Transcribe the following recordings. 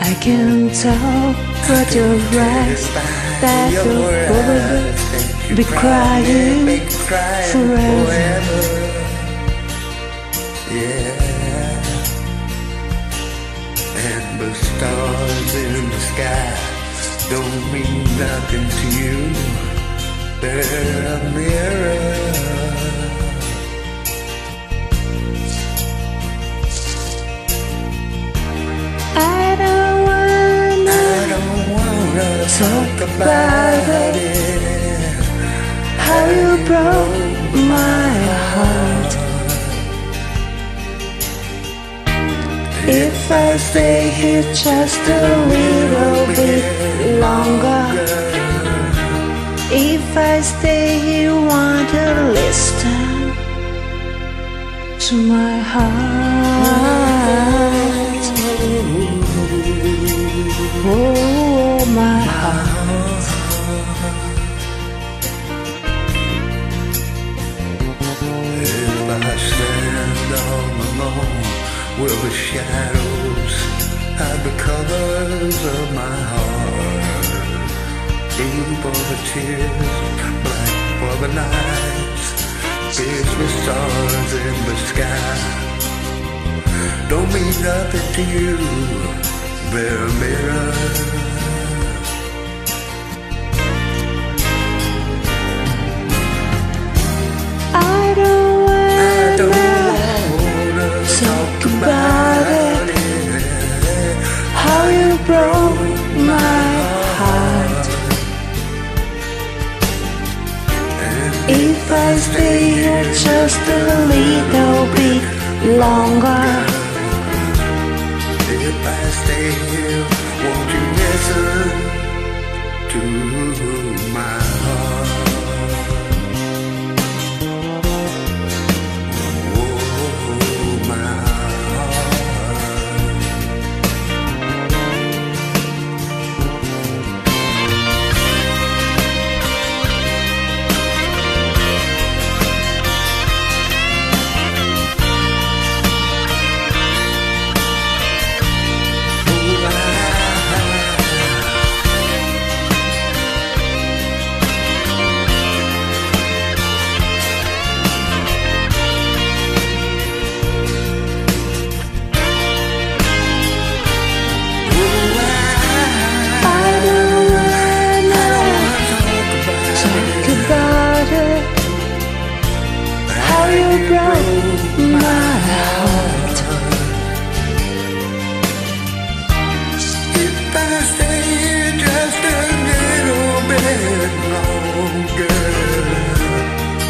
I can tell but your eyes that you'll probably be crying forever. Yeah. And the stars in the sky don't mean nothing to you. They're a mirror. I don't wanna talk about it, how you broke my heart. If I stay here just a little bit longer, if I stay here, want to listen to my heart. Oh, my heart. If I stand all alone, will the shadows hide the colors of my heart? Blue for the tears, black for the nights, fierce with stars in the sky. Don't mean nothing to you, they're a mirror. I don't wanna talk about it, how you broke my heart. If I stay here just a little bit longer, if I stay here, won't you listen to my heart?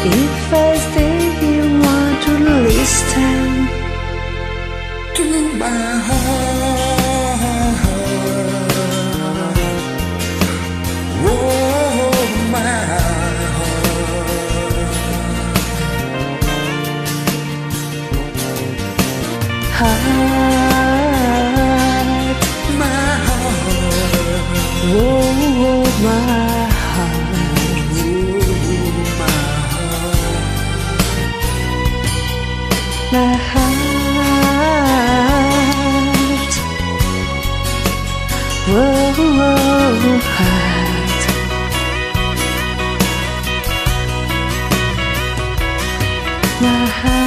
if I stay here, want to listen to my heart. Oh, my heart, my heart. oh, my heart. My heart, whoa, whoa, heart. My heart.